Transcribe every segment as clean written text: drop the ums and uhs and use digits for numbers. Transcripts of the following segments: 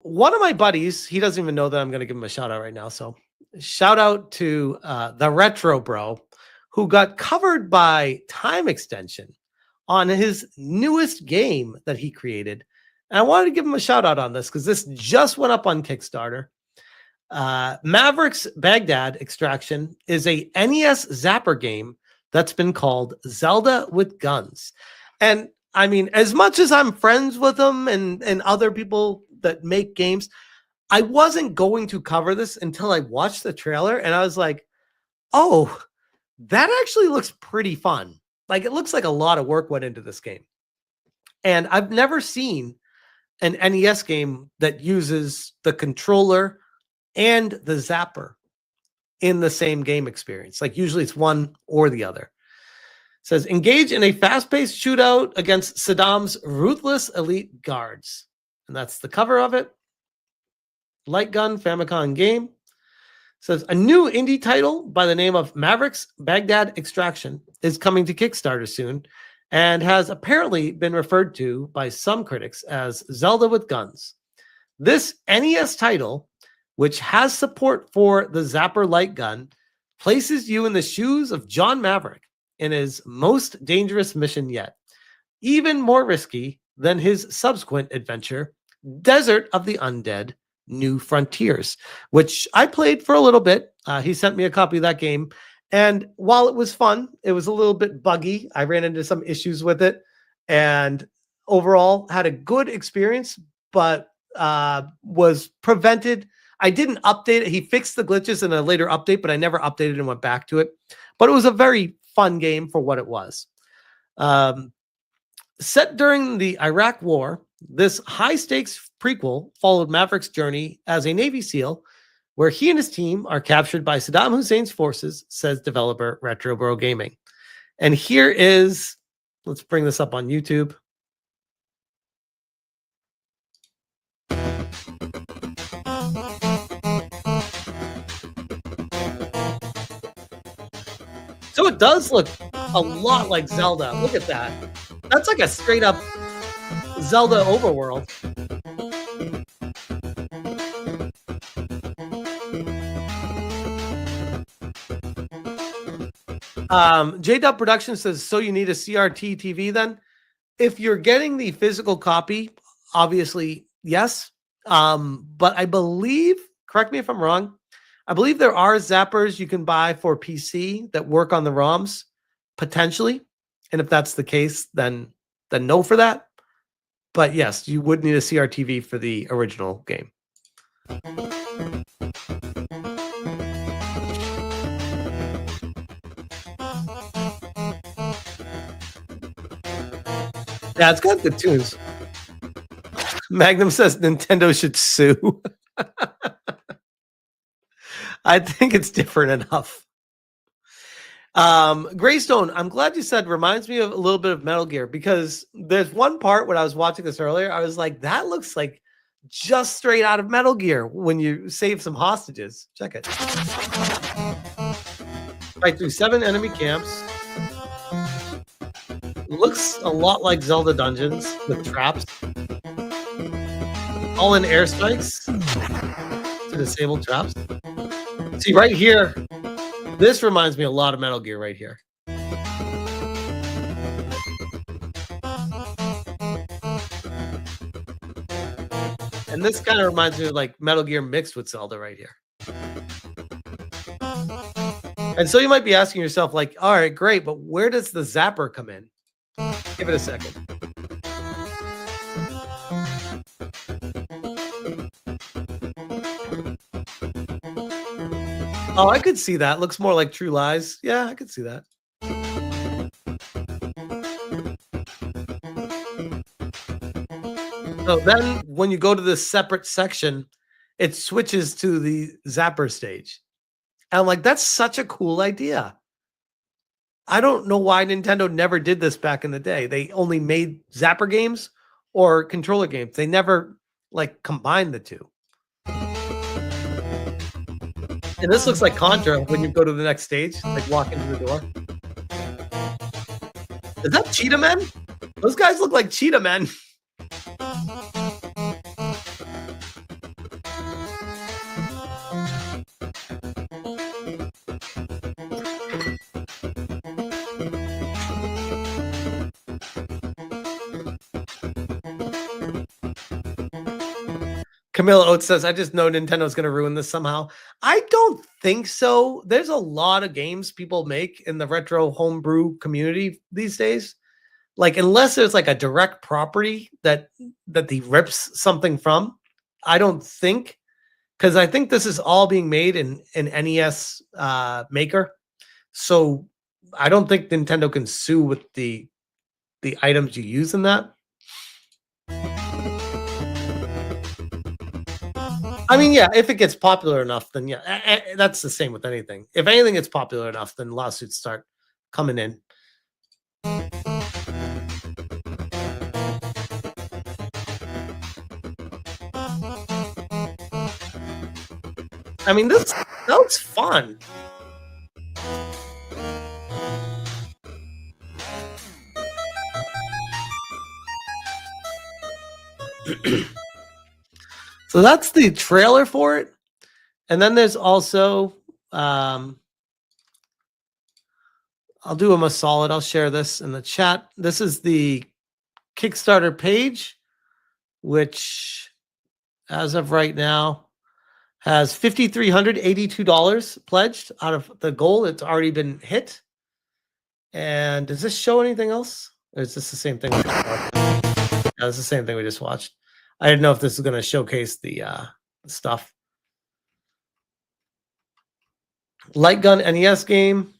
One of my buddies, he doesn't even know that I'm going to give him a shout out right now. So, shout out to the Retro Bro, who got covered by Time Extension on his newest game that he created. And I wanted to give him a shout out on this because this just went up on Kickstarter. Mavericks Baghdad Extraction is a NES Zapper game that's been called Zelda with Guns. And I mean, as much as I'm friends with them and other people that make games, I wasn't going to cover this until I watched the trailer and I was like, oh, that actually looks pretty fun. Like it looks like a lot of work went into this game. And I've never seen an NES game that uses the controller and the zapper in the same game experience. Like usually it's one or the other. It says engage in a fast-paced shootout against Saddam's ruthless elite guards. And that's the cover of it. Light gun Famicom game. It says a new indie title by the name of Mavericks Baghdad Extraction is coming to Kickstarter soon and has apparently been referred to by some critics as Zelda with Guns. This NES title, which has support for the Zapper light gun, places you in the shoes of John Maverick in his most dangerous mission yet, even more risky than his subsequent adventure, Desert of the Undead, New Frontiers, which I played for a little bit. He sent me a copy of that game. And while it was fun, it was a little bit buggy. I ran into some issues with it and overall had a good experience, but was prevented. I didn't update it. He fixed the glitches in a later update, but I never updated and went back to it. But it was a very fun game for what it was. Set during the Iraq War, this high-stakes prequel followed Maverick's journey as a Navy SEAL, where he and his team are captured by Saddam Hussein's forces, says developer Retro Bro Gaming. And here is, let's bring this up on YouTube. So it does look a lot like Zelda. Look at that. That's like a straight up Zelda overworld. J-Dub Production says, so you need a CRT TV then? If you're getting the physical copy, obviously, yes. But I believe, correct me if I'm wrong, I believe there are zappers you can buy for PC that work on the ROMs, potentially. And if that's the case, then no for that. But yes, you would need a CRTV for the original game. Yeah, it's got good tunes. Magnum says Nintendo should sue. I think it's different enough. Greystone, I'm glad you said reminds me of a little bit of Metal Gear, because there's one part when I was watching this earlier, I was like, that looks like just straight out of Metal Gear when you save some hostages. Check it. Fight through 7 enemy camps. Looks a lot like Zelda dungeons with traps. All in airstrikes to disable traps. See right here, this reminds me a lot of Metal Gear right here. And this kind of reminds me of like Metal Gear mixed with Zelda right here. And so you might be asking yourself like, all right, great, but where does the zapper come in? Give it a second. Oh, I could see that. Looks more like True Lies. Yeah, I could see that. So then when you go to this separate section, it switches to the zapper stage. And I'm like, that's such a cool idea. I don't know why Nintendo never did this back in the day. They only made zapper games or controller games. They never like combined the two. And this looks like Contra when you go to the next stage, like walk into the door. Is that Cheetah Men? Those guys look like Cheetah Men. Camilla Oates says, I just know Nintendo's going to ruin this somehow. I don't think so. There's a lot of games people make in the retro homebrew community these days. Like, unless there's like a direct property that he rips something from, I don't think, because I think this is all being made in an NES maker. So I don't think Nintendo can sue with the items you use in that. I mean, yeah, if it gets popular enough, then yeah, that's the same with anything. If anything gets popular enough, then lawsuits start coming in. I mean, that was fun. So that's the trailer for it. And then there's also, I'll do him a solid. I'll share this in the chat. This is the Kickstarter page, which as of right now has $5,382 pledged out of the goal. It's already been hit. And does this show anything else? Or is this the same thing? Yeah, it's the same thing we just watched. I didn't know if this is going to showcase the stuff. Light Gun NES game.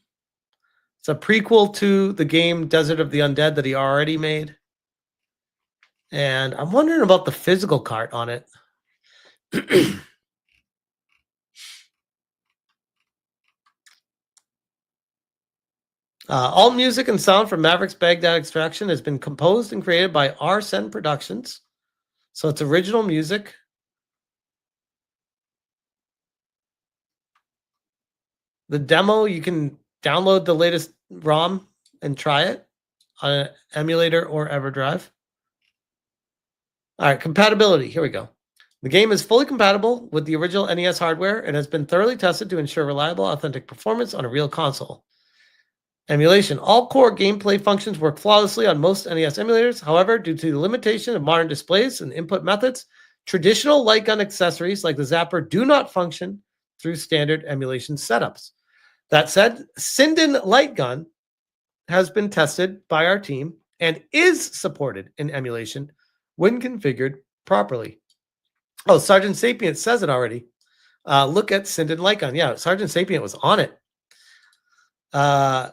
It's a prequel to the game Desert of the Undead that he already made. And I'm wondering about the physical cart on it. All music and sound from Mavericks Baghdad Extraction has been composed and created by Arsene Productions. So it's original music. The demo, you can download the latest ROM and try it on an emulator or EverDrive. All right, compatibility. Here we go. The game is fully compatible with the original NES hardware and has been thoroughly tested to ensure reliable, authentic performance on a real console. Emulation. All core gameplay functions work flawlessly on most NES emulators. However, due to the limitation of modern displays and input methods, traditional light gun accessories like the Zapper do not function through standard emulation setups. That said, Sinden Light Gun has been tested by our team and is supported in emulation when configured properly. Oh, Sergeant Sapient says it already. Look at Sinden Light Gun. Yeah, Sergeant Sapient was on it.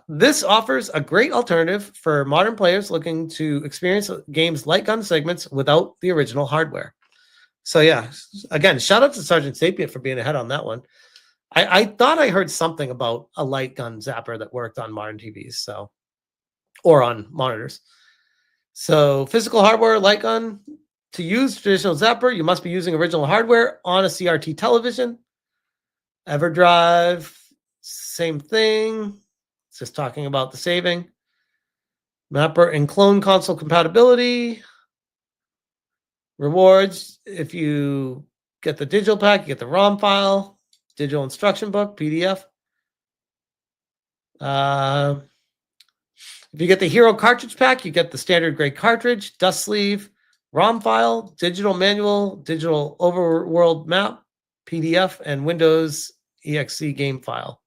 This offers a great alternative for modern players looking to experience games light gun segments without the original hardware. So yeah, again, shout out to Sergeant Sapient for being ahead on that one. I thought I heard something about a light gun zapper that worked on modern TVs, so, or on monitors. So physical hardware light gun. To use traditional zapper, you must be using original hardware on a CRT television. EverDrive, same thing. It's just talking about the saving. Mapper and clone console compatibility. Rewards, if you get the digital pack, you get the ROM file, digital instruction book, PDF. If you get the Hero cartridge pack, you get the standard gray cartridge, dust sleeve, ROM file, digital manual, digital overworld map, PDF, and Windows EXE game file.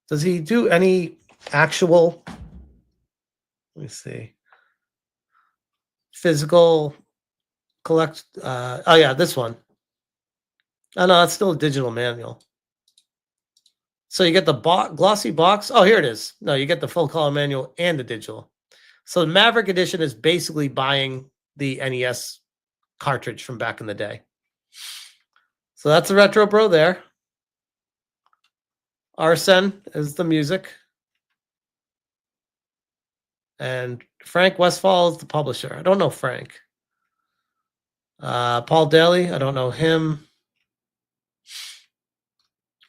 Does he do any actual, let me see, physical collect? Oh yeah, this one. Oh no, that's still a digital manual. So you get the glossy box. Oh, here it is. No, you get the full color manual and the digital. So the Maverick Edition is basically buying the NES cartridge from back in the day. So that's the Retro Bro there. Arsene is the music. And Frank Westfall is the publisher. I don't know Frank. Paul Daly, I don't know him.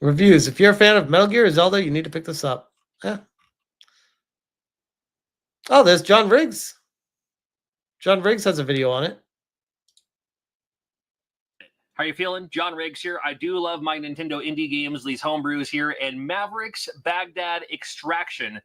Reviews. If you're a fan of Metal Gear or Zelda, you need to pick this up. Yeah. Oh, there's John Riggs. John Riggs has a video on it. How are you feeling? John Riggs here. I do love my Nintendo indie games, these homebrews here, and Mavericks Baghdad Extraction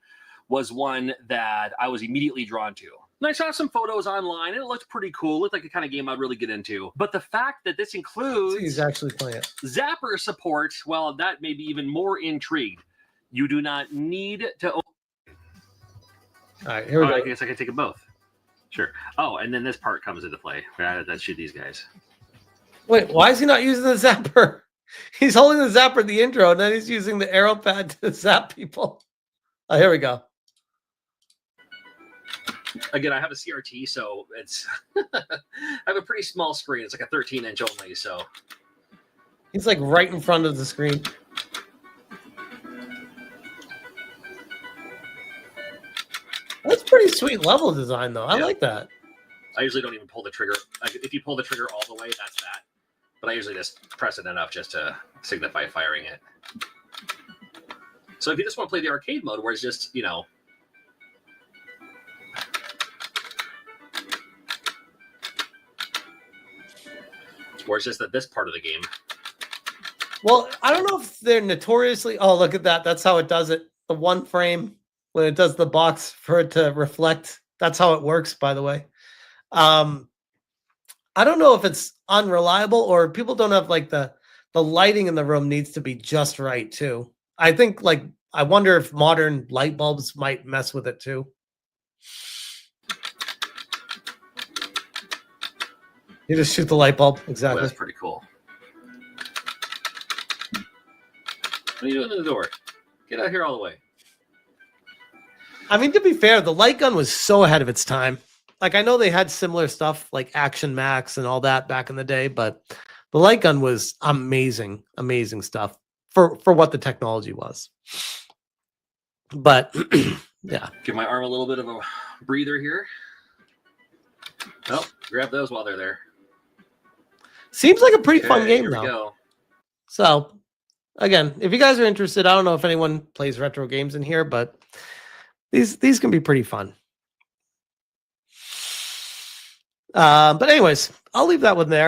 was one that I was immediately drawn to. And I saw some photos online, and it looked pretty cool. It looked like the kind of game I'd really get into. But the fact that this includes He's actually playing it. Zapper support, well, that made me even more intrigued. You do not need to. All right, here we go. I guess I can take them both. Sure. Oh, and then this part comes into play. Let's shoot these guys. Wait, why is he not using the zapper? He's holding the zapper in the intro, and then he's using the arrow pad to zap people. Oh, here we go. Again, I have a CRT, so it's I have a pretty small screen. It's like a 13-inch only, so He's like right in front of the screen. That's pretty sweet level design, though. I like that. I usually don't even pull the trigger. If you pull the trigger all the way, that's that. But I usually just press it enough just to signify firing it. So if you just want to play the arcade mode, where it's just, where it's just that this part of the game. Well, I don't know if they're notoriously. Oh, look at that. That's how it does it. The one frame when it does the box for it to reflect. That's how it works, by the way. I don't know if it's unreliable or people don't have like the lighting in the room needs to be just right too. I think I wonder if modern light bulbs might mess with it too. You just shoot the light bulb. Exactly. Well, that's pretty cool. What are you doing in the door? Get out here all the way. I mean, to be fair, the light gun was so ahead of its time. Like, I know they had similar stuff like Action Max and all that back in the day, but the light gun was amazing, amazing stuff for what the technology was. But yeah, give my arm a little bit of a breather here. Oh, grab those while they're there. Seems like a pretty fun game, here we though. go. So, again, if you guys are interested, I don't know if anyone plays retro games in here, but these can be pretty fun. But anyways, I'll leave that one there.